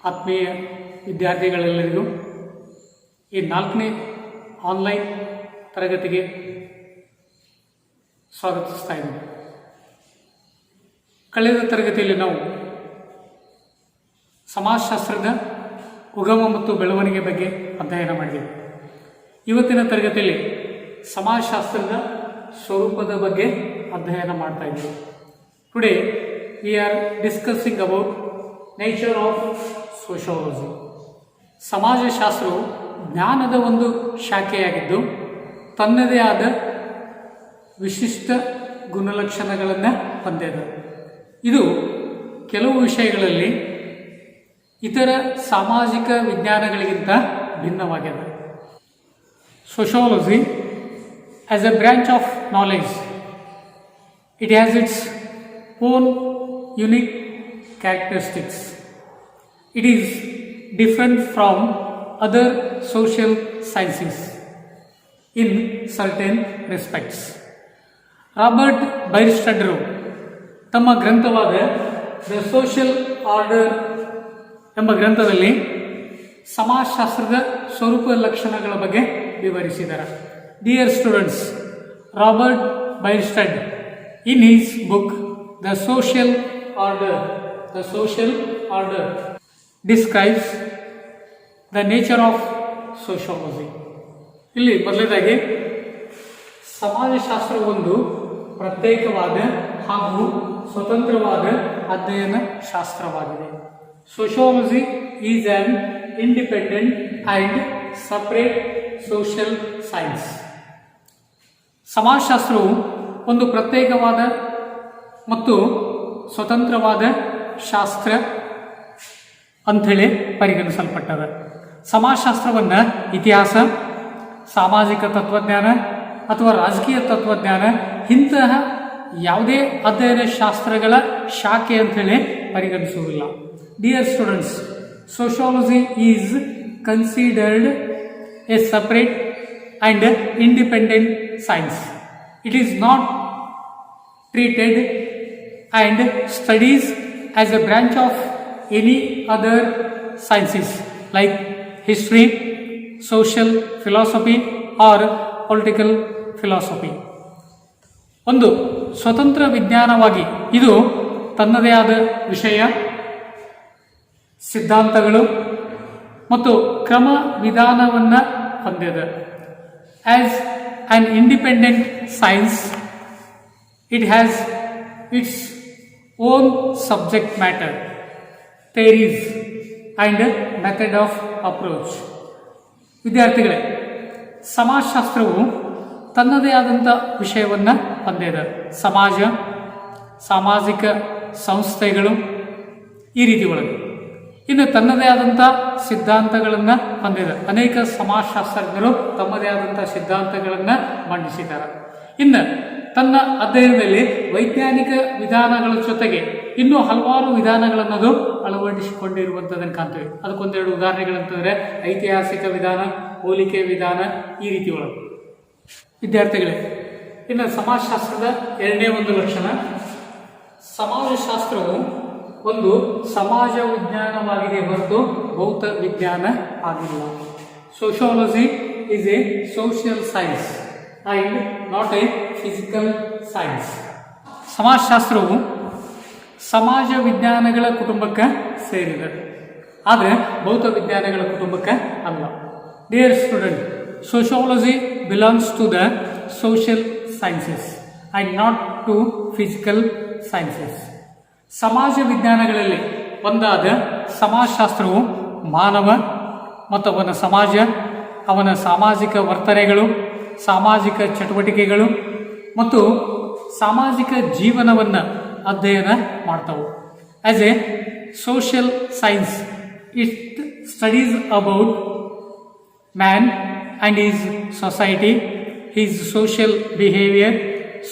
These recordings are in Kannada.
ಆತ್ಮೀಯ ವಿದ್ಯಾರ್ಥಿಗಳೆಲ್ಲರಿಗೂ ಈ 4ನೇ ಆನ್ಲೈನ್ ತರಗತಿಗೆ ಸ್ವಾಗತಿಸ್ತಾ ಇದ್ದೀನಿ. ಕಳೆದ ತರಗತಿಯಲ್ಲಿ ನಾವು ಸಮಾಜಶಾಸ್ತ್ರದ ಉಗಮ ಮತ್ತು ಬೆಳವಣಿಗೆ ಬಗ್ಗೆ ಅಧ್ಯಯನ ಮಾಡಿದ್ದೇವೆ. ಇವತ್ತಿನ ತರಗತಿಯಲ್ಲಿ ಸಮಾಜಶಾಸ್ತ್ರದ ಸ್ವರೂಪದ ಬಗ್ಗೆ ಅಧ್ಯಯನ ಮಾಡ್ತಾ ಇದ್ದೀವಿ. Today we are discussing about nature of sociology. ಸಮಾಜಶಾಸ್ತ್ರವು ಜ್ಞಾನದ ಒಂದು ಶಾಖೆಯಾಗಿದ್ದು ತನ್ನದೇ ಆದ ವಿಶಿಷ್ಟ ಗುಣಲಕ್ಷಣಗಳನ್ನು ಹೊಂದಿದೆ. ಇದು ಕೆಲವು ವಿಷಯಗಳಲ್ಲಿ ಇತರ ಸಾಮಾಜಿಕ ವಿಜ್ಞಾನಗಳಿಗಿಂತ ಭಿನ್ನವಾಗಿದೆ. Sociology as A branch of knowledge, it has its own unique characteristics. It is different from other social sciences in certain respects. Robert ಬೈರ್ಸ್ಟಡ್ರು ತಮ್ಮ ಗ್ರಂಥವಾದ ದ ಸೋಷಿಯಲ್ ಆರ್ಡರ್ ಎಂಬ ಗ್ರಂಥದಲ್ಲಿ ಸಮಾಜಶಾಸ್ತ್ರದ ಸ್ವರೂಪ ಲಕ್ಷಣಗಳ ಬಗ್ಗೆ ವಿವರಿಸಿದ್ದಾರೆ. Dear students, Robert Bierstedt in his book the social order describes the nature of sociology. ಇಲ್ಲಿ ಮೊದಲನೇದಾಗಿ ಸಮಾಜಶಾಸ್ತ್ರ ಒಂದು ಪ್ರತ್ಯೇಕವಾದ ಹಾಗೂ ಸ್ವತಂತ್ರವಾದ ಅಧ್ಯಯನ ಶಾಸ್ತ್ರವಾಗಿದೆ. Sociology is an independent and separate social science. ಸಮಾಜಶಾಸ್ತ್ರವು ಒಂದು ಪ್ರತ್ಯೇಕವಾದ ಮತ್ತು ಸ್ವತಂತ್ರವಾದ ಶಾಸ್ತ್ರ ಅಂಥೇಳಿ ಪರಿಗಣಿಸಲ್ಪಟ್ಟದ. ಸಮಾಜಶಾಸ್ತ್ರವನ್ನು ಇತಿಹಾಸ, ಸಾಮಾಜಿಕ ತತ್ವಜ್ಞಾನ ಅಥವಾ ರಾಜಕೀಯ ತತ್ವಜ್ಞಾನ ಇಂತಹ ಯಾವುದೇ ಅಧ್ಯಯನ ಶಾಸ್ತ್ರಗಳ ಶಾಖೆ ಅಂಥೇಳಿ ಪರಿಗಣಿಸುವುದಿಲ್ಲ. Dear students, sociology is considered A separate and independent science. It is not treated and studies as a branch of any other sciences like history, social philosophy or political philosophy. ಒಂದು ಸ್ವತಂತ್ರ ವಿಜ್ಞಾನವಾಗಿ ಇದು ತನ್ನದೇ ಆದ ವಿಷಯ, ಸಿದ್ಧಾಂತಗಳು ಮತ್ತು ಕ್ರಮ ವಿಧಾನವನ್ನು ಹೊಂದಿದೆ. As an independent science, it has its own subject matter, theories and method of approach. ವಿದ್ಯಾರ್ಥಿಗಳೇ, ಸಮಾಜಶಾಸ್ತ್ರವು ತನ್ನದೇ ಆದಂಥ ವಿಷಯವನ್ನು ಹೊಂದಿದೆ. ಸಮಾಜ, ಸಾಮಾಜಿಕ ಸಂಸ್ಥೆಗಳು ಈ ರೀತಿ ಒಳಗೆ ಇನ್ನು ತನ್ನದೇ ಆದಂಥ ಸಿದ್ಧಾಂತಗಳನ್ನು ಹೊಂದಿದೆ. ಅನೇಕ ಸಮಾಜಶಾಸ್ತ್ರಜ್ಞರು ತಮ್ಮದೇ ಆದಂಥ ಸಿದ್ಧಾಂತಗಳನ್ನು ಮಂಡಿಸಿದ್ದಾರೆ. ಇನ್ನು ತನ್ನ ಅಧ್ಯಯನದಲ್ಲಿ ವೈಜ್ಞಾನಿಕ ವಿಧಾನಗಳ ಜೊತೆಗೆ ಇನ್ನೂ ಹಲವಾರು ವಿಧಾನಗಳನ್ನದು ಅಳವಡಿಸಿಕೊಂಡಿರುವಂಥದ್ದನ್ನು ಕಾಣ್ತೇವೆ. ಅದಕ್ಕೊಂದೆರಡು ಉದಾಹರಣೆಗಳಂತಂದರೆ ಐತಿಹಾಸಿಕ ವಿಧಾನ, ಹೋಲಿಕೆ ವಿಧಾನ ಈ ರೀತಿ ಒಳಗೆ. ವಿದ್ಯಾರ್ಥಿಗಳೇ, ಇನ್ನು ಸಮಾಜಶಾಸ್ತ್ರದ ಎರಡನೇ ಒಂದು ಲಕ್ಷಣ, ಸಮಾಜಶಾಸ್ತ್ರವು ಒಂದು ಸಮಾಜ ವಿಜ್ಞಾನವಾಗಿದೆ ಹೊರತು ಭೌತ ವಿಜ್ಞಾನ ಆಗಿಲ್ಲ. Sociology is a social science and not a physical science. ಸಮಾಜಶಾಸ್ತ್ರವು ಸಮಾಜ ವಿಜ್ಞಾನಗಳ ಕುಟುಂಬಕ್ಕೆ ಸೇರಿದೆ, ಆದರೆ ಭೌತ ವಿಜ್ಞಾನಗಳ ಕುಟುಂಬಕ್ಕೆ ಅಲ್ಲ. Dear student, sociology belongs to the social sciences and not to physical sciences. ಸಮಾಜ ವಿಜ್ಞಾನಗಳಲ್ಲಿ ಒಂದಾದ ಸಮಾಜಶಾಸ್ತ್ರವು ಮಾನವ ಮತ್ತು ಅವನ ಸಮಾಜ, ಅವನ ಸಾಮಾಜಿಕ ವರ್ತನೆಗಳು, ಸಾಮಾಜಿಕ ಚಟುವಟಿಕೆಗಳು ಮತ್ತು ಸಾಮಾಜಿಕ ಜೀವನವನ್ನು ಅಧ್ಯಯನ ಮಾಡ್ತಾವೆ. As a social science, it studies about man and his society, his social behaviour,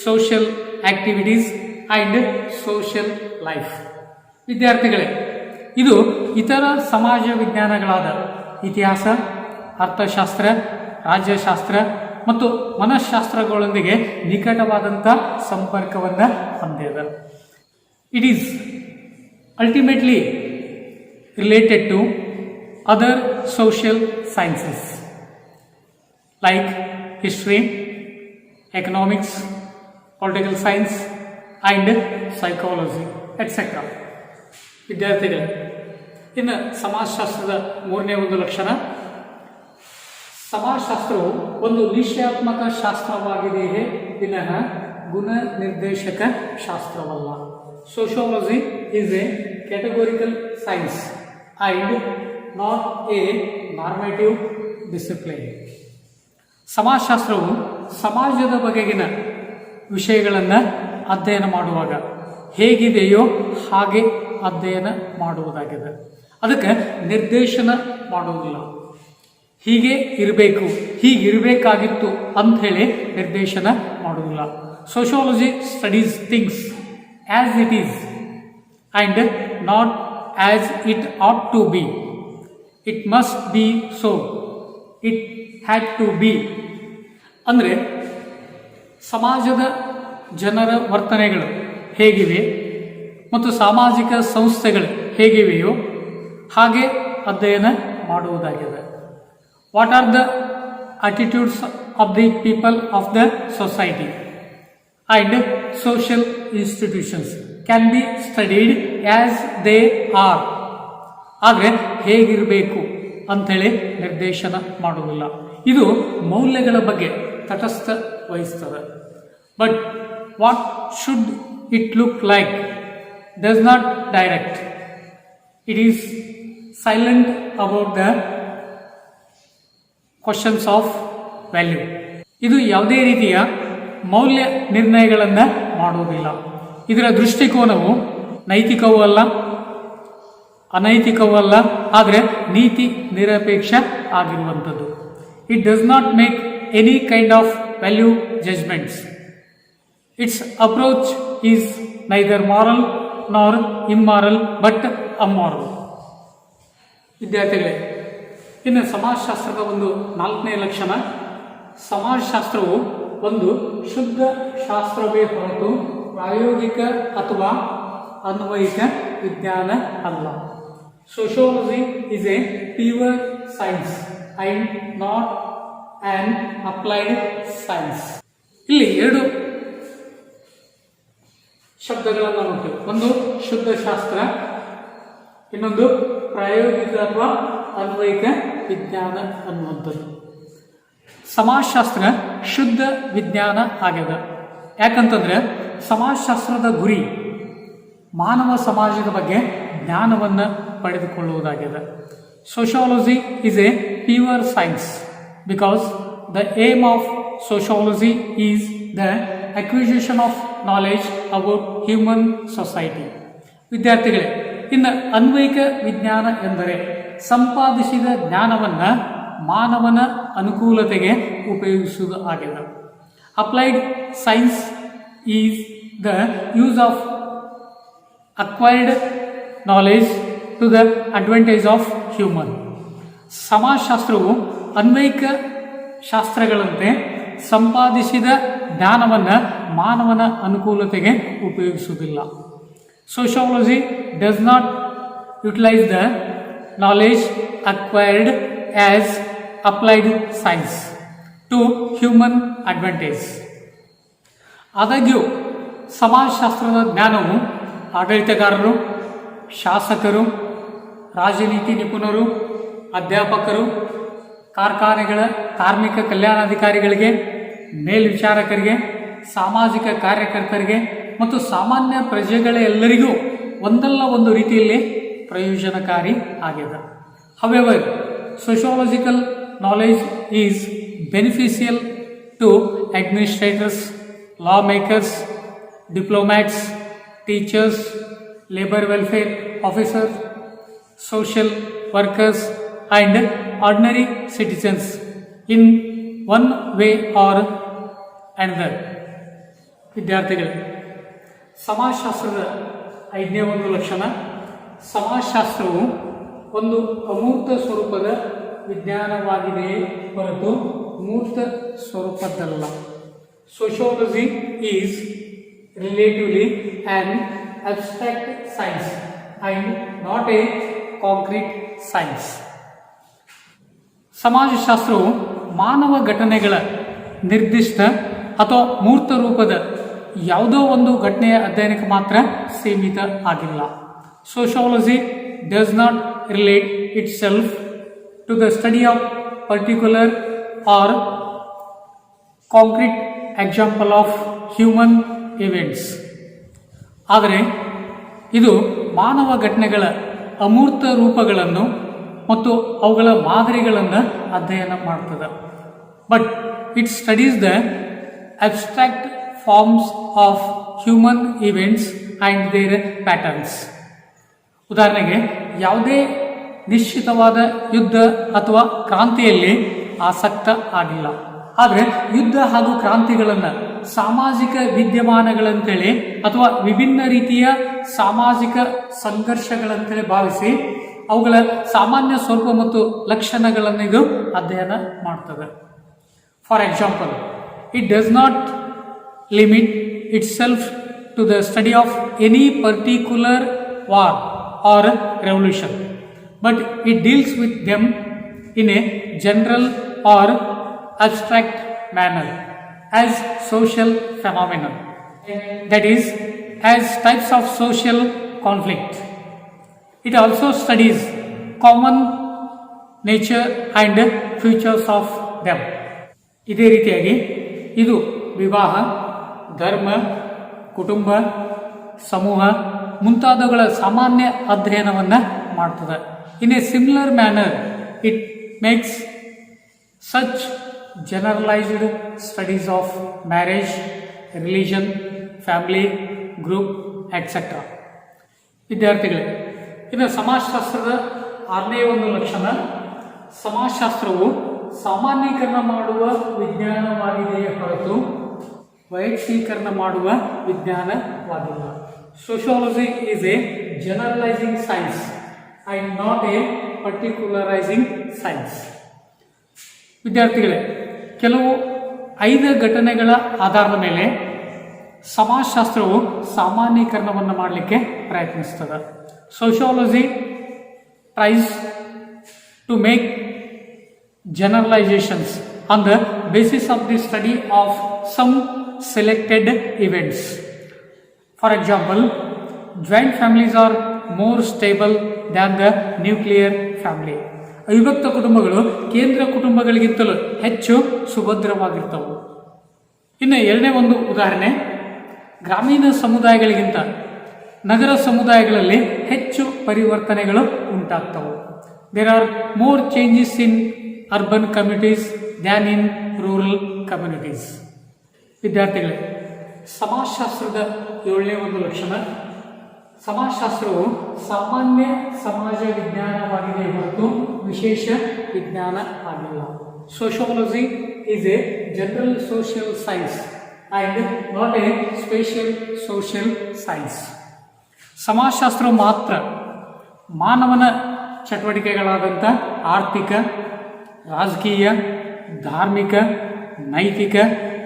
social activities and social life. ವಿದ್ಯಾರ್ಥಿಗಳೇ, ಇದು ಇತರ ಸಮಾಜ ವಿಜ್ಞಾನಗಳಾದ ಇತಿಹಾಸ, ಅರ್ಥಶಾಸ್ತ್ರ, ರಾಜ್ಯಶಾಸ್ತ್ರ ಮತ್ತು ಮನಃಶಾಸ್ತ್ರಗಳೊಂದಿಗೆ ನಿಕಟವಾದಂಥ ಸಂಪರ್ಕವನ್ನು ಹೊಂದಿದೆ. It is ultimately related to other social sciences like history, economics, political science and psychology etc. ವಿದ್ಯಾರ್ಥಿಗಳೇ, ಇನ್ನು ಸಮಾಜಶಾಸ್ತ್ರದ ಮೂರನೇ ಒಂದು ಲಕ್ಷಣ, ಸಮಾಜಶಾಸ್ತ್ರವು ಒಂದು ನಿಶ್ಚಯಾತ್ಮಕ ಶಾಸ್ತ್ರವಾಗಿದೆಯೇ ವಿನಃ ಗುಣ ನಿರ್ದೇಶಕ ಶಾಸ್ತ್ರವಲ್ಲ. Sociology is a categorical science and not a normative discipline. ಸಮಾಜಶಾಸ್ತ್ರವು ಸಮಾಜದ ಬಗೆಗಿನ ವಿಷಯಗಳನ್ನು ಅಧ್ಯಯನ ಮಾಡುವಾಗ ಹೇಗಿದೆಯೋ ಹಾಗೆ ಅಧ್ಯಯನ ಮಾಡುವುದಾಗಿದೆ. ಅದಕ್ಕೆ ನಿರ್ದೇಶನ ಮಾಡುವುದಿಲ್ಲ. ಹೀಗೆ ಇರಬೇಕು, ಹೀಗಿರಬೇಕಾಗಿತ್ತು ಅಂಥೇಳಿ ನಿರ್ದೇಶನ ಮಾಡುವುದಿಲ್ಲ. Sociology studies things as it is and not as it ought to be. It must be so, it had to be. ಅಂದರೆ ಸಮಾಜದ ಜನರ ವರ್ತನೆಗಳು ಹೇಗಿವೆ ಮತ್ತು ಸಾಮಾಜಿಕ ಸಂಸ್ಥೆಗಳು ಹೇಗಿವೆಯೋ ಹಾಗೆ ಅಧ್ಯಯನ ಮಾಡುವುದಾಗಿದೆ. What are the attitudes of the people of the society and social institutions can be studied as they are. ಆದರೆ ಹೇಗಿರಬೇಕು ಅಂಥೇಳಿ ನಿರ್ದೇಶನ ಮಾಡುವುದಿಲ್ಲ. ಇದು ಮೌಲ್ಯಗಳ ಬಗ್ಗೆ ತಟಸ್ಥ ವಹಿಸ್ತದೆ. But what should it look like does not direct. It is silent about the questions of value. ಇದು ಯಾವುದೇ ರೀತಿಯ ಮೌಲ್ಯ ನಿರ್ಣಯಗಳನ್ನು ಮಾಡುವುದಿಲ್ಲ. ಇದರ ದೃಷ್ಟಿಕೋನವು ನೈತಿಕವೂ ಅಲ್ಲ, ಅನೈತಿಕವೂ ಅಲ್ಲ, ಆದರೆ ನೀತಿ ನಿರಪೇಕ್ಷ ಆಗಿರುವಂಥದ್ದು. It does not make any kind of value judgements. It's approach is neither moral ನಾರ್ ಇಮ್ಮಾರಲ್ ಬಟ್ ಅಮ್ಮಾರಲ್. ವಿದ್ಯಾರ್ಥಿಗಳೇ, ಇನ್ನು ಸಮಾಜಶಾಸ್ತ್ರದ ಒಂದು ನಾಲ್ಕನೇ ಲಕ್ಷಣ, ಸಮಾಜಶಾಸ್ತ್ರವು ಒಂದು ಶುದ್ಧ ಶಾಸ್ತ್ರವೇ ಹೊರತು ಪ್ರಾಯೋಗಿಕ ಅಥವಾ ಅನ್ವಯಿಕ ವಿಜ್ಞಾನ ಅಲ್ಲ. Sociology is A pure science and not on applied science. ಇಲ್ಲಿ ಎರಡು ಶಬ್ದಗಳನ್ನು ನೋಡ್ತೇವೆ. ಒಂದು ಶುದ್ಧ ಶಾಸ್ತ್ರ, ಇನ್ನೊಂದು ಪ್ರಾಯೋಗಿಕ ಅಥವಾ ಅನ್ವಯಿಕ ವಿಜ್ಞಾನ ಅನ್ನುವಂಥದ್ದು. ಸಮಾಜಶಾಸ್ತ್ರ ಶುದ್ಧ ವಿಜ್ಞಾನ ಆಗ್ಯದ. ಯಾಕಂತಂದ್ರೆ ಸಮಾಜಶಾಸ್ತ್ರದ ಗುರಿ ಮಾನವ ಸಮಾಜದ ಬಗ್ಗೆ ಜ್ಞಾನವನ್ನು ಪಡೆದುಕೊಳ್ಳುವುದಾಗಿದೆ. Sociology is a pure science because the aim of sociology is the acquisition of knowledge about human society. ವಿದ್ಯಾರ್ಥಿಗಳೇ, ಇನ್ನು ಅನ್ವಯಿಕ ವಿಜ್ಞಾನ ಎಂದರೆ ಸಂಪಾದಿಸಿದ ಜ್ಞಾನವನ್ನು ಮಾನವನ ಅನುಕೂಲತೆಗೆ ಉಪಯೋಗಿಸುವುದು ಆಗಿದೆ. Applied science is the use of acquired knowledge to the advantage of human. ಸಮಾಜಶಾಸ್ತ್ರವು ಅನ್ವಯಿಕ ಶಾಸ್ತ್ರಗಳಂತೆ ಸಂಪಾದಿಸಿದ ಜ್ಞಾನವನ್ನು ಮಾನವನ ಅನುಕೂಲತೆಗೆ ಉಪಯೋಗಿಸುವುದಿಲ್ಲ. Sociology does not utilize the knowledge acquired as applied science to human advantage. ಆದಾಗ್ಯೂ ಸಮಾಜಶಾಸ್ತ್ರದ ಜ್ಞಾನವು ಆಡಳಿತಗಾರರು, ಶಾಸಕರು, ರಾಜನೀತಿ ನಿಪುಣರು, ಅಧ್ಯಾಪಕರು, ಕಾರ್ಖಾನೆಗಳ ಕಾರ್ಮಿಕ ಕಲ್ಯಾಣಾಧಿಕಾರಿಗಳಿಗೆ, ಮೇಲ್ವಿಚಾರಕರಿಗೆ, ಸಾಮಾಜಿಕ ಕಾರ್ಯಕರ್ತರಿಗೆ ಮತ್ತು ಸಾಮಾನ್ಯ ಪ್ರಜೆಗಳೆಲ್ಲರಿಗೂ ಒಂದಲ್ಲ ಒಂದು ರೀತಿಯಲ್ಲಿ ಪ್ರಯೋಜನಕಾರಿ ಆಗಿದೆ. However sociological knowledge is beneficial to administrators, law makers, diplomats, teachers, labour welfare officers, social workers and ordinary citizens in one way or another. ವಿದ್ಯಾರ್ಥಿಗಳು, ಸಮಾಜಶಾಸ್ತ್ರದ ಐದನೇ ಒಂದು ಲಕ್ಷಣ, ಸಮಾಜಶಾಸ್ತ್ರವು ಒಂದು ಅಮೂರ್ತ ಸ್ವರೂಪದ ವಿಜ್ಞಾನವಾಗಿದೆಯೇ ಹೊರತು ಮೂರ್ತ ಸ್ವರೂಪದ್ದಲ್ಲ. Sociology is relatively an abstract science and not a concrete science. ಸಮಾಜಶಾಸ್ತ್ರವು ಮಾನವ ಘಟನೆಗಳ ನಿರ್ದಿಷ್ಟ ಅಥವಾ ಮೂರ್ತ ರೂಪದ ಯಾವುದೋ ಒಂದು ಘಟನೆಯ ಅಧ್ಯಯನಕ್ಕೆ ಮಾತ್ರ ಸೀಮಿತ ಆಗಿಲ್ಲ. Sociology does not relate itself to the study of particular or concrete example of human events. ಆದರೆ ಇದು ಮಾನವ ಘಟನೆಗಳ ಅಮೂರ್ತ ರೂಪಗಳನ್ನು ಮತ್ತು ಅವುಗಳ ಮಾದರಿಗಳನ್ನು ಅಧ್ಯಯನ ಮಾಡ್ತದೆ. But it studies the abstract forms of human events and their patterns. ಉದಾಹರಣೆಗೆ, ಯಾವುದೇ ನಿಶ್ಚಿತವಾದ ಯುದ್ಧ ಅಥವಾ ಕ್ರಾಂತಿಯಲ್ಲಿ ಆಸಕ್ತ ಆಗಿಲ್ಲ. ಆದರೆ ಯುದ್ಧ ಹಾಗೂ ಕ್ರಾಂತಿಗಳನ್ನು ಸಾಮಾಜಿಕ ವಿದ್ಯಮಾನಗಳಂತೇಳಿ ಅಥವಾ ವಿಭಿನ್ನ ರೀತಿಯ ಸಾಮಾಜಿಕ ಸಂಘರ್ಷಗಳಂತೇಳಿ ಭಾವಿಸಿ ಅವುಗಳ ಸಾಮಾನ್ಯ ಸ್ವರೂಪ ಮತ್ತು ಲಕ್ಷಣಗಳನ್ನು ಇದು ಅಧ್ಯಯನ ಮಾಡ್ತದೆ. For example, it does not limit itself to the study of any particular war or revolution, but it deals with them in a general or abstract manner as social phenomenon, that is, as types of social conflict. It also studies common nature and features of them. ಇದೇ ರೀತಿಯಾಗಿ ಇದು ವಿವಾಹ, ಧರ್ಮ, ಕುಟುಂಬ, ಸಮೂಹ ಮುಂತಾದವುಗಳ ಸಾಮಾನ್ಯ ಅಧ್ಯಯನವನ್ನು ಮಾಡ್ತದೆ. In a similar manner it makes such generalized studies of marriage, religion, family, group, etc. ವಿದ್ಯಾರ್ಥಿಗಳೇ, ಇನ್ನು ಸಮಾಜಶಾಸ್ತ್ರದ 6ನೇ ಒಂದು ಲಕ್ಷಣ, ಸಮಾಜಶಾಸ್ತ್ರವು ಸಾಮಾನ್ಯೀಕರಣ ಮಾಡುವ ವಿಜ್ಞಾನವಾಗಿದೆಯೇ ಹೊರತು ವೈಯಕ್ತೀಕರಣ ಮಾಡುವ ವಿಜ್ಞಾನವಾಗಿಲ್ಲ. Sociology is a generalising science and not a particularising science. ವಿದ್ಯಾರ್ಥಿಗಳೇ, ಕೆಲವು 5 ಘಟನೆಗಳ ಆಧಾರದ ಮೇಲೆ ಸಮಾಜಶಾಸ್ತ್ರವು ಸಾಮಾನ್ಯೀಕರಣವನ್ನು ಮಾಡಲಿಕ್ಕೆ ಪ್ರಯತ್ನಿಸ್ತದೆ. Sociology tries to make generalisations on the basis of the study of some selected events. For example, joint families are more stable than the nuclear family. ಅವಿಭಕ್ತ ಕುಟುಂಬಗಳು ಕೇಂದ್ರ ಕುಟುಂಬಗಳಿಗಿಂತಲೂ ಹೆಚ್ಚು ಸುಭದ್ರವಾಗಿರ್ತವೆ. ಇನ್ನು 2ನೇ ಒಂದು ಉದಾಹರಣೆ, ಗ್ರಾಮೀಣ ಸಮುದಾಯಗಳಿಗಿಂತ ನಗರ ಸಮುದಾಯಗಳಲ್ಲಿ ಹೆಚ್ಚು ಪರಿವರ್ತನೆಗಳು ಉಂಟಾಗ್ತವೆ. There are more changes in urban communities than in rural communities. ವಿದ್ಯಾರ್ಥಿಗಳೇ, ಸಮಾಜಶಾಸ್ತ್ರದ 7ನೇ ಒಂದು ಲಕ್ಷಣ, ಸಮಾಜಶಾಸ್ತ್ರವು ಸಾಮಾನ್ಯ ಸಮಾಜ ವಿಜ್ಞಾನವಾಗಿದೆ ಹೊರತು ವಿಶೇಷ ವಿಜ್ಞಾನ ಆಗಿಲ್ಲ. Sociology is a general social science and not a special social science. ಸಮಾಜಶಾಸ್ತ್ರವು ಮಾತ್ರ ಮಾನವನ ಚಟುವಟಿಕೆಗಳಾದಂಥ ಆರ್ಥಿಕ, ರಾಜಕೀಯ, ಧಾರ್ಮಿಕ, ನೈತಿಕ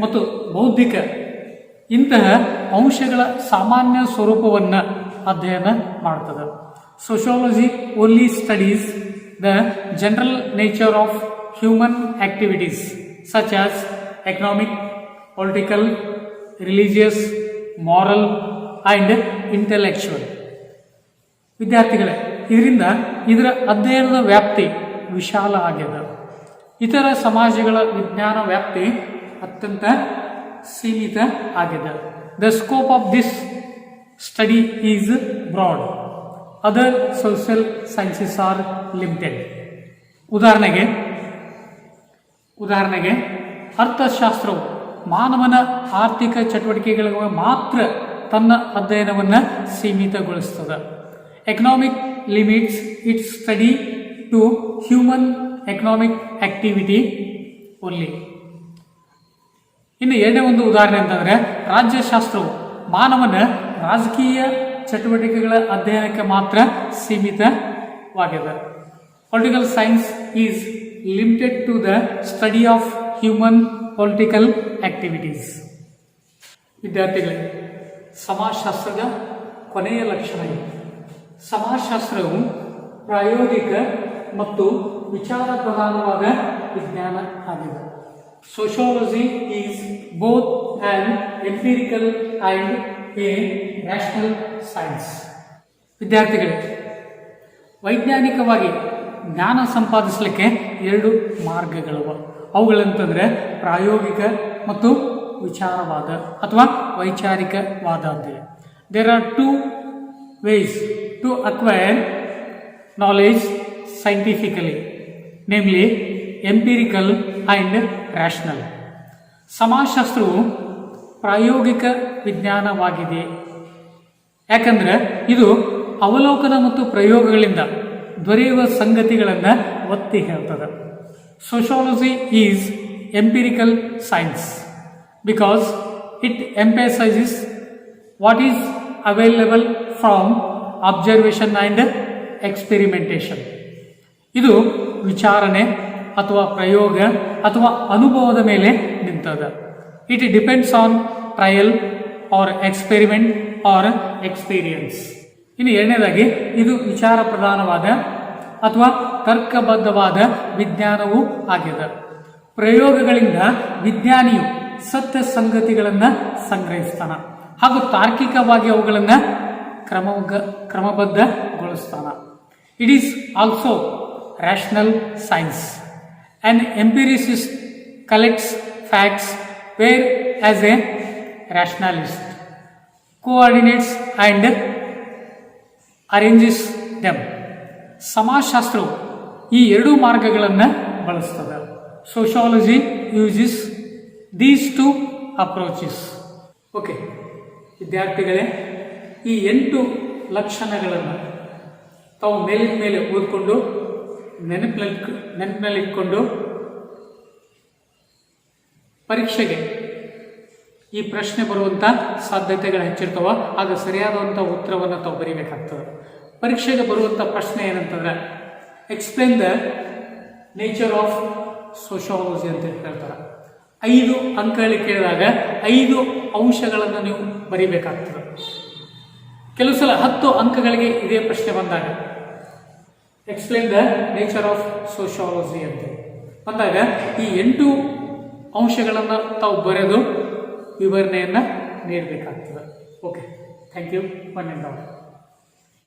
ಮತ್ತು ಬೌದ್ಧಿಕ ಇಂತಹ ಅಂಶಗಳ ಸಾಮಾನ್ಯ ಸ್ವರೂಪವನ್ನು ಅಧ್ಯಯನ ಮಾಡ್ತದೆ. Sociology only studies the general nature of human activities such as economic, political, religious, moral and intellectual. ವಿದ್ಯಾರ್ಥಿಗಳೇ, ಇದರಿಂದ ಇದರ ಅಧ್ಯಯನದ ವ್ಯಾಪ್ತಿ ವಿಶಾಲ ಆಗಿದೆ. ಇತರ ಸಮಾಜಗಳ ವಿಜ್ಞಾನ ವ್ಯಾಪ್ತಿ ಅತ್ಯಂತ ಸೀಮಿತ ಆಗಿದೆ. The scope of this study is broad. Other social sciences are limited. ಉದಾಹರಣೆಗೆ ಅರ್ಥಶಾಸ್ತ್ರವು ಮಾನವನ ಆರ್ಥಿಕ ಚಟುವಟಿಕೆಗಳಿಗೆ ಮಾತ್ರ ತನ್ನ ಅಧ್ಯಯನವನ್ನು ಸೀಮಿತಗೊಳಿಸುತ್ತದೆ. Economic limits its study to human economic activity only. ಇನ್ನು 2ನೇ ಒಂದು ಉದಾಹರಣೆ ಅಂತಂದರೆ, ರಾಜ್ಯಶಾಸ್ತ್ರವು ಮಾನವನ ರಾಜಕೀಯ ಚಟುವಟಿಕೆಗಳ ಅಧ್ಯಯನಕ್ಕೆ ಮಾತ್ರ ಸೀಮಿತವಾಗಿದೆ. Political science is limited to the study of human political activities. ವಿದ್ಯಾರ್ಥಿಗಳೇ, ಸಮಾಜಶಾಸ್ತ್ರದ ಕೊನೆಯ ಲಕ್ಷಣ, ಸಮಾಜಶಾಸ್ತ್ರವು ಪ್ರಾಯೋಗಿಕ ಮತ್ತು ವಿಚಾರ ಪ್ರಧಾನವಾದ ವಿಜ್ಞಾನ ಆಗಿದೆ. Sociology is both on empirical and A rational science. ವಿದ್ಯಾರ್ಥಿಗಳೇ, ವೈಜ್ಞಾನಿಕವಾಗಿ ಜ್ಞಾನ ಸಂಪಾದಿಸಲಿಕ್ಕೆ ಎರಡು ಮಾರ್ಗಗಳಿವೆ. ಅವುಗಳಂತಂದರೆ ಪ್ರಾಯೋಗಿಕ ಮತ್ತು ವಿಚಾರವಾದ ಅಥವಾ ವೈಚಾರಿಕವಾದ ಅಂತೇಳಿ. There are two ways to acquire knowledge scientifically, namely empirical and rational. ಸಮಾಜಶಾಸ್ತ್ರವು ಪ್ರಾಯೋಗಿಕ ವಿಜ್ಞಾನವಾಗಿದೆ, ಯಾಕಂದರೆ ಇದು ಅವಲೋಕನ ಮತ್ತು ಪ್ರಯೋಗಗಳಿಂದ ದೊರೆಯುವ ಸಂಗತಿಗಳನ್ನು ಒತ್ತಿ ಹೇಳ್ತದೆ. Sociology is empirical science because it emphasises what is available from observation and experimentation. ಇದು ವಿಚಾರಣೆ ಅಥವಾ ಪ್ರಯೋಗ ಅಥವಾ ಅನುಭವದ ಮೇಲೆ ನಿಂತದ. It depends on trial or experiment or experience. ಇನ್ನು ಎರಡನೇದಾಗಿ ಇದು ವಿಚಾರ ಪ್ರಧಾನವಾದ ಅಥವಾ ತರ್ಕಬದ್ಧವಾದ ವಿಜ್ಞಾನವೂ ಆಗಿದೆ. ಪ್ರಯೋಗಗಳಿಂದ ವಿಜ್ಞಾನಿಯು ಸತ್ಯ ಸಂಗತಿಗಳನ್ನು ಸಂಗ್ರಹಿಸ್ತಾನ ಹಾಗೂ ತಾರ್ಕಿಕವಾಗಿ ಅವುಗಳನ್ನು ಕ್ರಮಬದ್ಧಗೊಳಿಸ್ತಾನ. It is also rational science. An empiricist collects facts, whereas a rationalist coordinates and arranges them. ಸಮಾಜಶಾಸ್ತ್ರವು ಈ ಎರಡೂ ಮಾರ್ಗಗಳನ್ನು ಬಳಸ್ತದೆ. Sociology uses these two approaches. Okay ವಿದ್ಯಾರ್ಥಿಗಳೇ, ಈ 8 ಲಕ್ಷಣಗಳನ್ನು ತಾವು ಮೇಲಿನ ಮೇಲೆ ಓದ್ಕೊಂಡು ನೆನಪಿನಲ್ಲಿಟ್ಕೊಂಡು ಪರೀಕ್ಷೆಗೆ ಈ ಪ್ರಶ್ನೆ ಬರುವಂಥ ಸಾಧ್ಯತೆಗಳು ಹೆಚ್ಚಿರ್ತವೆ. ಆಗ ಸರಿಯಾದಂಥ ಉತ್ತರವನ್ನು ತಾವು ಬರೀಬೇಕಾಗ್ತದೆ. ಪರೀಕ್ಷೆಗೆ ಬರುವಂಥ ಪ್ರಶ್ನೆ ಏನಂತಂದ್ರೆ explain the nature of sociology ಅಂತ ಹೇಳ್ತಾರೆ. 5 ಅಂಕಗಳಿಗೆ ಕೇಳಿದಾಗ 5 ಅಂಶಗಳನ್ನು ನೀವು ಬರೀಬೇಕಾಗ್ತದೆ. ಕೆಲವು ಸಲ 10 ಅಂಕಗಳಿಗೆ ಇದೇ ಪ್ರಶ್ನೆ ಬಂದಾಗ explain the nature of sociology ಅಂತ ಬಂದಾಗ ಈ 8 ಅಂಶಗಳನ್ನು ತಾವು ಬರೆದು ವಿವರಣೆಯನ್ನು ನೀಡಬೇಕಾಗ್ತದೆ. Okay, thank you. One and all.